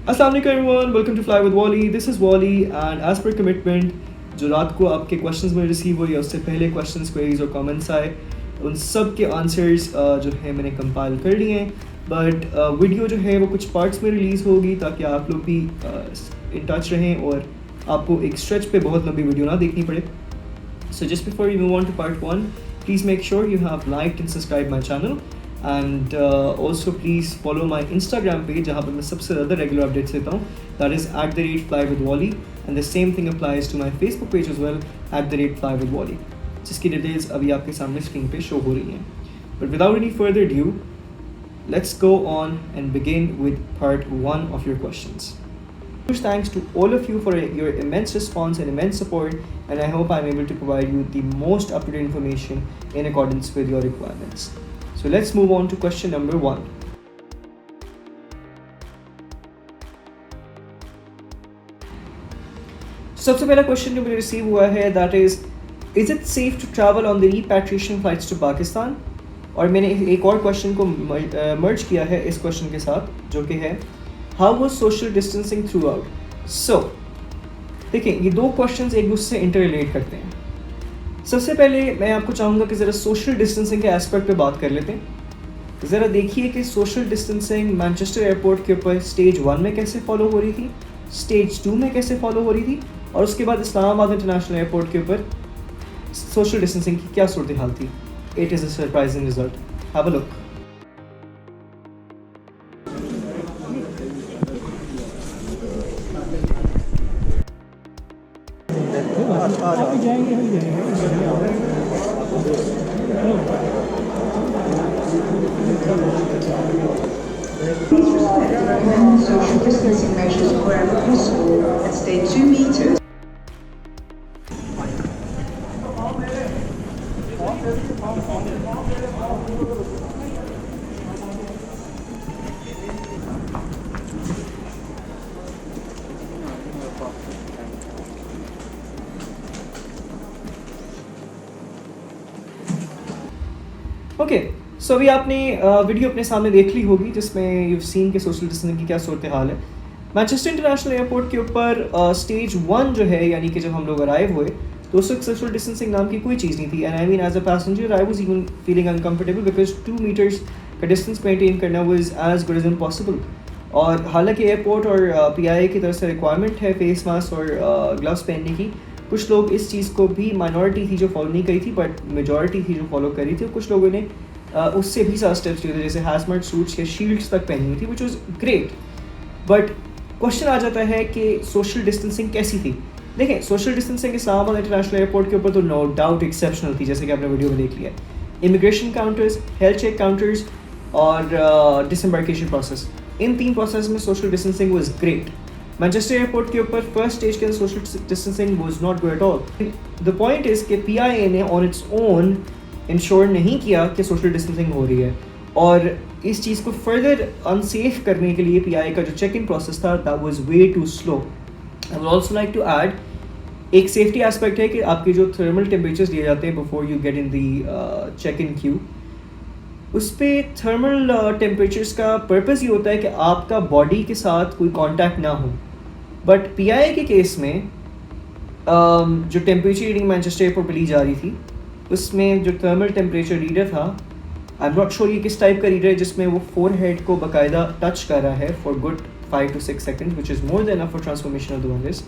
Assalamu alaikum everyone, welcome to Fly with Wally. This is Wally and as per commitment जो रात को आपके questions में receive हुए या उससे पहले क्वेश्चंस क्वेरीज और कमेंट्स आए उन सब के आंसर्स जो है मैंने कंपाइल कर लिए हैं. बट वीडियो जो है वो कुछ पार्ट्स में रिलीज़ होगी ताकि आप लोग भी इन टच रहें और आपको एक स्ट्रेच पे बहुत लंबी वीडियो ना देखनी पड़े. So just before we move on to part 1, please make sure you have liked and subscribed my channel. And also please follow my Instagram page जहाँ पर मैं सबसे ज़्यादा regular updates देता हूँ. That is @FlyWithWally. And the same thing applies to my Facebook page as well, @FlyWithWally. जिसकी details अभी आपके सामने स्क्रीन पे शो हो रही हैं. But without any further ado, let's go on and begin with part 1 of your questions. Huge thanks to all of you for your immense response and immense support, and I hope I'm able to provide you the most up-to-date information in accordance with your requirements. So let's move on to question number 1. सबसे पहला question जो मुझे receive हुआ है that is it safe to travel on the repatriation flights to Pakistan? और मैंने एक और क्वेश्चन को मर्ज किया है इस क्वेश्चन के साथ जो कि है How was social distancing throughout? So, देखिए ये दो क्वेश्चंस एक दूसरे से इंटररिलेट करते हैं. सबसे पहले मैं आपको चाहूँगा कि ज़रा सोशल डिस्टेंसिंग के एस्पेक्ट पे बात कर लेते हैं. ज़रा देखिए कि सोशल डिस्टेंसिंग मैनचेस्टर एयरपोर्ट के ऊपर स्टेज 1 में कैसे फॉलो हो रही थी, स्टेज 2 में कैसे फॉलो हो रही थी, और उसके बाद इस्लामाबाद इंटरनेशनल एयरपोर्ट के ऊपर सोशल डिस्टेंसिंग की क्या सूरत हाल थी. It is a surprising result. Have a look. Social distancing measures wherever possible and stay 2 meters. Okay so अभी आपने वीडियो अपने सामने देख ली होगी जिसमें यू सीन के सोशल डिस्टेंसिंग की क्या सूरत हाल है. मैनचेस्टर इंटरनेशनल एयरपोर्ट के ऊपर स्टेज 1 जो है यानी कि जब हम लोग अराइव हुए तो उस वक्त सोशल डिस्टेंसिंग नाम की कोई चीज़ नहीं थी. And I mean as a passenger I was even feeling uncomfortable because 2 metres का डिस्टेंस मेंटेन करना was as good as impossible. और हालांकि एयरपोर्ट और PIA की तरफ से रिक्वायरमेंट है फेस मास्क और ग्लव्स पहनने की. कुछ लोग इस चीज़ को भी माइनॉरिटी थी जो फॉलो नहीं करी थी बट मेजॉरिटी थी जो फॉलो करी थी. और कुछ लोगों ने उससे भी ज़्यादा स्टेप्स लिए थे जैसे हैजमार्ट सूट्स या शील्ड्स तक पहनी हुई थी which was great. But question आ जाता है कि सोशल डिस्टेंसिंग कैसी थी. देखें social distancing Islamabad international airport के ऊपर तो नो डाउट एक्सेप्शनल थी जैसे कि आपने वीडियो में देख लिया. Immigration counters, health check counters और डिसएम्बार्केशन प्रोसेस, इन 3 प्रोसेस में social distancing was great. Manchester airport के ऊपर फर्स्ट स्टेज के अंदर social distancing was not good at all. The point is कि PIA ने ऑन इट्स ओन इंश्योर नहीं किया कि सोशल डिस्टेंसिंग हो रही है. और इस चीज़ को फर्दर अनसेफ करने के लिए PIA का जो चेक इन प्रोसेस था that was way too slow. I would also like to add एक सेफ्टी एस्पेक्ट है कि आपके जो थर्मल टेम्परेचर्स दिए जाते हैं before you get in the check in queue, उस पर थर्मल टेम्परेचर्स का पर्पज़ ये होता है कि आपका बॉडी के साथ कोई कांटेक्ट ना हो. बट PIA के केस में जो टेम्परेचर रीडिंग मैनचेस्टर एयरपोर्ट पर ली जा रही थी उसमें जो थर्मल टेम्परेचर रीडर था आई एम नॉट श्योर ये किस टाइप का रीडर है जिसमें वो फोरहेड को बाकायदा टच कर रहा है for good 5 to 6 seconds which is more than enough for transformation of the virus.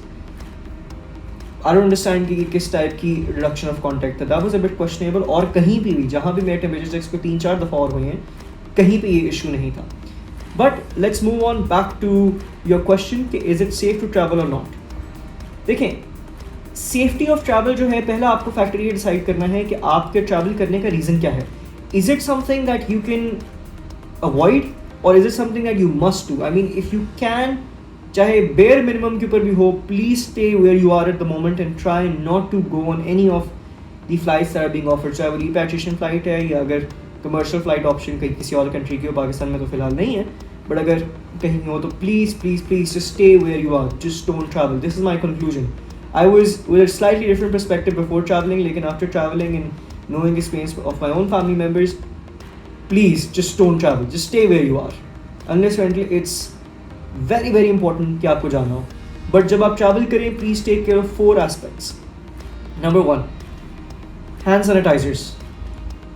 I don't understand कि किस टाइप की रिडक्शन ऑफ कॉन्टैक्ट था. That was a bit questionable. और कहीं भी जहाँ भी मेरे टेम्परेचर चेक्स को 3-4 दफ़ा और हुए हैं कहीं पे ये इशू नहीं था. But let's move on back to your question कि is it safe to travel or not. देखें सेफ्टी ऑफ ट्रैवल जो है पहला आपको फैक्टर ये डिसाइड करना है कि आपके ट्रैवल करने का रीज़न क्या है. Is it something that you can avoid or is it something that you must do. I mean if you can चाहे बेयर मिनिमम के ऊपर भी हो please stay where you are at the moment and try not to go on any of the flights that are being offered. चाहे वो repatriation flight है या अगर कमर्शियल फ्लाइट ऑप्शन कहीं किसी और कंट्री की हो, पाकिस्तान में तो फिलहाल नहीं है बट अगर कहीं हो तो please please please just stay where you are, just don't travel. This is my conclusion. I was with a slightly different perspective before traveling, लेकिन after traveling and knowing the experience of my own family members, please just don't travel. Just stay where you are. Unless or until it's very very important कि आपको जाना हो। But जब आप travel करें please take care of 4 aspects. Number 1, hand sanitisers.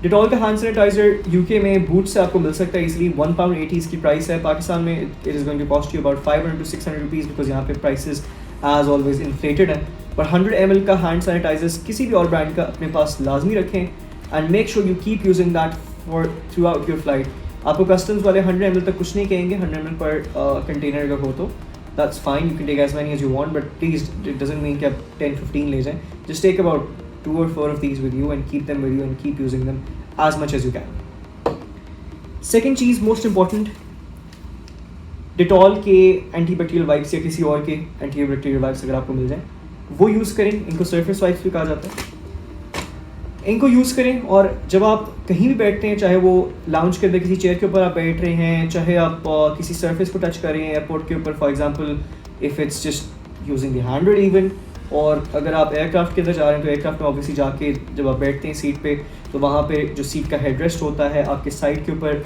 Dettol का hand sanitiser UK में Boots से आपको मिल सकता है इजीली, £1.80 इसकी प्राइस है। पाकिस्तान में it is going to cost you about 500 to 600 rupees, because यहाँ पे प्राइसेस एज ऑलवेज इन्फ्लेटेड है। पर 100 ml का हैंड सैनिटाइजर्स किसी भी और ब्रांड का अपने पास लाजमी रखें, and make sure you keep using that for through out your flight. आपको कस्टम्स वाले 100 ml तक कुछ नहीं कहेंगे, 100 ml पर कंटेनर का हो तो that's fine, you can take as many as you want, but please it doesn't mean कि आप 10-15 ले जाएं। Just take about 2 or 4 of these with you and keep them with you and keep using them as much as you can. Second cheese most important, Dettol के antibacterial wipes या किसी और के antibacterial wipes अगर आपको मिल जाएं वो use करें। इनको सरफेस वाइप्स भी कहा जाता है। इनको यूज़ करें, और जब आप कहीं भी बैठते हैं, चाहे वो लाउंज के अंदर किसी चेयर के ऊपर आप बैठ रहे हैं, चाहे आप किसी सरफेस को टच कर रहे हैं एयरपोर्ट के ऊपर, for example if it's just using the hand even, और अगर आप एयरक्राफ्ट के अंदर जा रहे हैं तो एयरक्राफ्ट में ऑब्वियसली जाके जब आप बैठते हैं सीट पे तो वहाँ पे जो सीट का हेडरेस्ट होता है, आपके साइड के ऊपर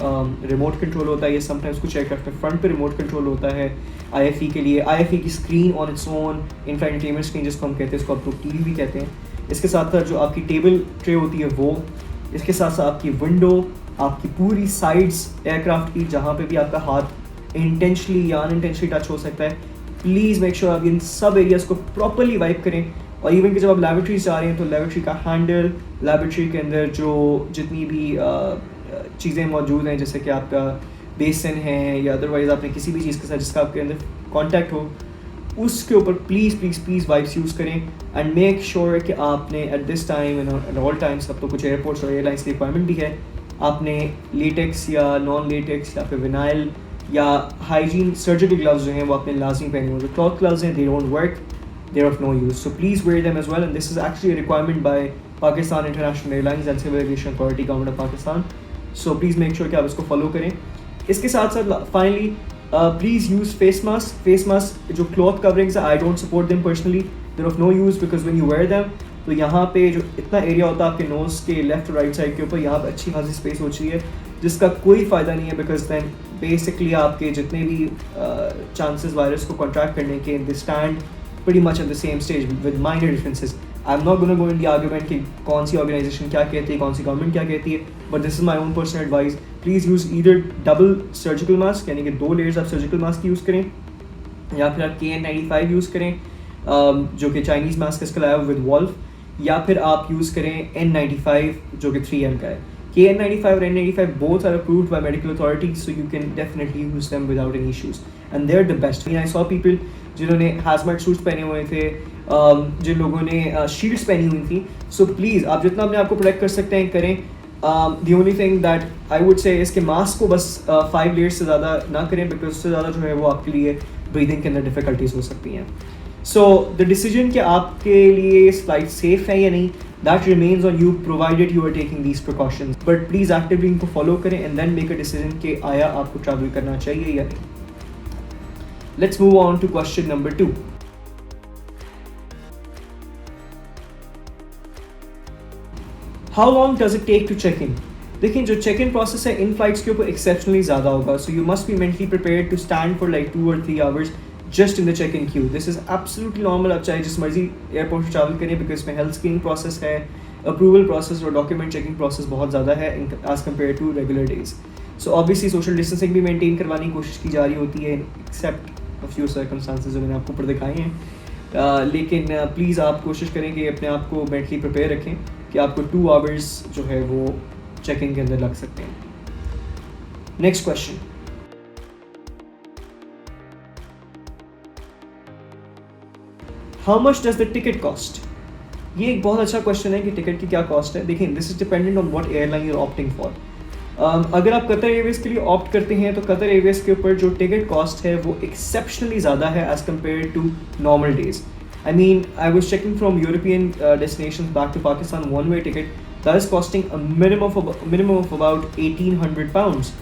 रिमोट कंट्रोल होता है। ये समटाइम्स कुछ एयरक्राफ्ट में फ्रंट पे रिमोट कंट्रोल होता है आईएफई के लिए। आईएफई की screen on its own, inflight entertainment screen जिसको हम कहते हैं, इसको आप लोग टीवी भी कहते हैं। इसके साथ साथ जो आपकी टेबल ट्रे होती है वो, इसके साथ साथ आपकी विंडो, आपकी पूरी साइड्स एयरक्राफ्ट की जहाँ पे भी आपका हाथ इंटेंशनली या अनइंटेंशनली टच हो सकता है, प्लीज़ मेक श्योर आप इन सब एरियाज़ को प्रॉपरली वाइप करें। और इवन कि जब आप लैबोरेटरीज जा रहे हैं तो लैबोरेटरी का हैंडल, लैबोरेटरी के अंदर जो जितनी भी चीज़ें मौजूद हैं, जैसे कि आपका बेसन है या अदरवाइज़ आपने किसी भी चीज़ के साथ जिसका आपके अंदर कॉन्टैक्ट हो, उसके ऊपर please please please wipes use करें। एंड मेक श्योर कि आपने at this time at all times, अब तो कुछ एयरपोर्ट्स और एयरलाइंस की रिक्वायरमेंट भी है, आपने लेटेक्स या नॉन लेटेक्स या फिर विनाइल या हाइजीन सर्जिकल ग्लव्स जो हैं वो आपने लाजमी पहने हों। जो क्लॉथ ग्लव्स हैं they don't work, they are of no use, so please wear them as well, and this is actually requirement by Pakistan International Airlines and Civil Aviation Authority Government of Pakistan. So please make sure कि आप इसको follow करें। इसके साथ साथ finally please use face mask. Face mask जो cloth coverings है, I don't support them personally, there of no use, because when you wear them तो यहाँ पे जो इतना एरिया होता है आपके नोज़ के लेफ्ट और राइट साइड के ऊपर, यहाँ पे अच्छी खासी स्पेस होती है जिसका कोई फ़ायदा नहीं है, बिकॉज दैन बेसिकली आपके जितने भी चांसेस वायरस को कॉन्ट्रैक्ट करने के, they stand pretty much at the same stage with minor differences. I am not gonna go in the argument कि कौन सी ऑर्गेनाइजेशन क्या कहती है, कौन सी गवर्नमेंट क्या कहती है, but this is my own personal advice. Please use either double surgical mask, यानी कि 2 लेयर्स आप सर्जिकल मास्क यूज़ करें, या फिर आप KN95 यूज़ करें जो कि चाइनीज़ मास्क इसका लाया विद वॉल्फ, या फिर आप यूज़ करें N95 जो कि 3M का है। KN95 और N95 both are approved by medical authorities, so you can definitely use them without any issues, and they're the best. I mean, I saw people जिन्होंने hazmat suits पहने हुए थे, जिन लोगों ने शील्ड्स पहनी हुई थी। सो प्लीज़ आप जितना अपने आप को प्रोटेक्ट कर सकते हैं करें। The only thing that I would say इसके मास्क को बस 5 लेयर्स से ज़्यादा ना करें, बिकॉज उससे ज़्यादा जो है वो आपके लिए ब्रीदिंग के अंदर डिफ़िकल्टीज हो सकती हैं। सो द डिसीजन कि आपके लिए फ्लाइट सेफ है या नहीं, that remains on you, provided you are taking these precautions, but please actively इनको फॉलो करें and then make a decision कि आया आपको ट्रैवल करना चाहिए या नहीं। Let's move on to question number 2। How long does it take to check in? देखिए, जो चेक इन प्रोसेस है इन फ्लाइट्स के ऊपर एक्सेप्शनली ज़्यादा होगा, so you must be mentally prepared to stand for like 2 or 3 hours just in the check in queue. This is absolutely normal, आप चाहे जिस मर्जी एयरपोर्ट से ट्रैवल करें, बिकॉज इसमें हेल्थ स्क्रीनिंग प्रोसेस है, अप्रूवल प्रोसेस और डॉक्यूमेंट चेकिंग प्रोसेस बहुत ज़्यादा है as compared to regular days. So obviously social distancing भी मेंटेन करवाने की कोशिश की जा रही होती है, एक्सेप्ट अ फ्यू सर्कमस्टांसेस जो मैंने आपको ऊपर दिखाए हैं। लेकिन प्लीज़ आप कोशिश करें कि अपने आप को मेंटली प्रिपेयर रखें कि आपको 2 आवर्स जो है वो चेक इन के अंदर लग सकते हैं। Next question, how much does the ticket cost? ये एक बहुत अच्छा क्वेश्चन है कि टिकट की क्या कॉस्ट है। देखिए, this is dependent on what airline you are opting for. अगर आप कतर एयरवेज़ के लिए ऑप्ट करते हैं तो कतर एयरवेज़ के ऊपर जो टिकट कॉस्ट है वो एक्सेप्शनली ज़्यादा है as compared to normal days. I mean, I was checking from European destinations back to Pakistan, one-way ticket that is costing a minimum of about £1,800.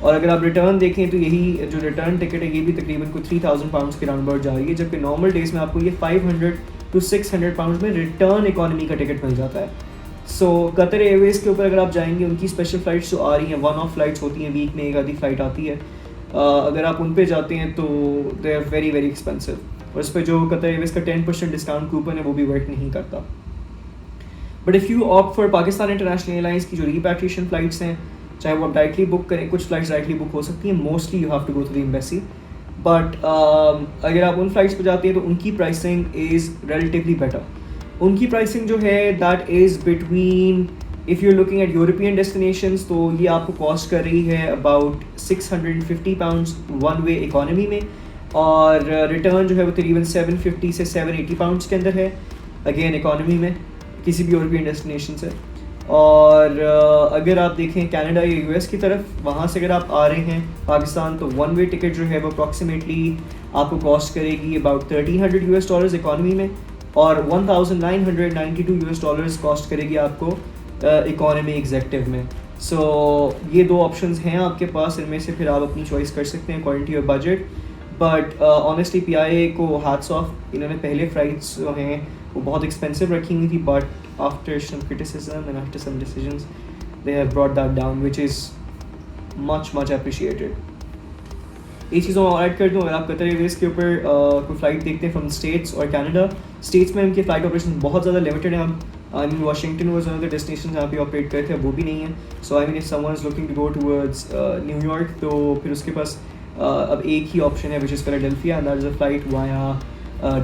और अगर आप रिटर्न देखें तो यही जो रिटर्न टिकट है ये भी तकरीबन कुछ £3,000 के राउंड अबाउट जा रही है, जबकि नॉर्मल डेज में आपको ये £500 to £600 में रिटर्न इकॉनमी का टिकट मिल जाता है। सो कतर एयरवेज़ के ऊपर अगर आप जाएंगे, उनकी स्पेशल फ़्लाइट्स जो आ रही हैं, 1-off फ्लाइट्स होती हैं, वीक में एक आधी फ़्लाइट आती है, अगर आप उन पे जाते हैं तो they are very very expensive, और इस पर जो कतर एयरवेज का 10% डिस्काउंट कूपन है वो भी वर्क नहीं करता। But if you opt for Pakistan International airlines की जो रीपैट्रिएशन फ़्लाइट्स हैं, चाहे वो आप डायरेक्टली बुक करें, कुछ फ़्लाइट्स डायरेक्टली बुक हो सकती हैं, mostly you have to go through the embassy. But अगर आप उन फ्लाइट्स पर जाते हैं तो उनकी प्राइसिंग इज़ रिलेटिवली बेटर। उनकी प्राइसिंग जो है that is between, if you are looking at European destinations तो ये आपको कॉस्ट कर रही है अबाउट £650 वन वे इकॉनमी में, और रिटर्न जो है वो तकरीबन 750 से 780 पाउंड्स के अंदर है, अगेन इकॉनमी में किसी भी यूरोपियन डेस्टिनेशन से। और अगर आप देखें कनाडा या यूएस की तरफ, वहाँ से अगर आप आ रहे हैं पाकिस्तान, तो वन वे टिकट जो है वो अप्रॉक्सीमेटली आपको कॉस्ट करेगी अबाउट $1300 इकॉनमी में, और $1992 कॉस्ट करेगी आपको इकॉनमी एग्जेक्टिव में। सो ये दो ऑप्शंस हैं आपके पास, इनमें से फिर आप अपनी चॉइस कर सकते हैं according to your budget. But honestly PIA को हैट्स ऑफ, इन्होंने पहले फ्लाइट्स जो हैं वो बहुत एक्सपेंसिव रखी हुई थी, but after some criticism and after some decisions they have brought that down, which is much appreciated. ये चीज़ों में ऐड कर दूँ, अगर आप कतर एयरवेज के ऊपर कोई फ़्लाइट देखते हैं फ्रॉम स्टेट्स और कनाडा, स्टेट्स में उनके फ़्लाइट ऑपरेशन बहुत ज़्यादा लिमिटेड है। हम I mean Washington was one of the destination जहाँ पे ऑपरेट करते हैं, वो भी नहीं है। So I mean if someone is looking to go towards New York, तो फिर उसके पास अब एक ही ऑप्शन है, which is Philadelphia, and that is a flight via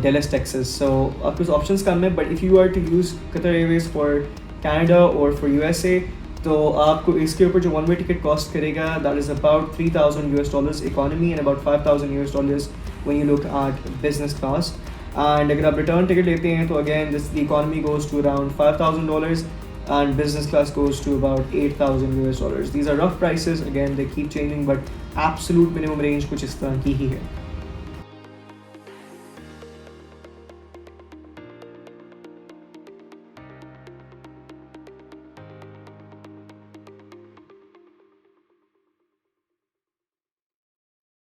Dallas Texas. So आपके पास ऑप्शंस कम है, but if you are to use Qatar airways for Canada और फॉर USA, तो आपको इसके ऊपर जो वन वे टिकट कॉस्ट करेगा that is about $3000 economy and about $5000 when you look at business class. And अगर आप रिटर्न टिकट लेते हैं तो again this the economy goes to around $5000 and business class goes to about $8000। These are rough prices, again they keep changing, but absolute minimum range कुछ इस तरह की ही है।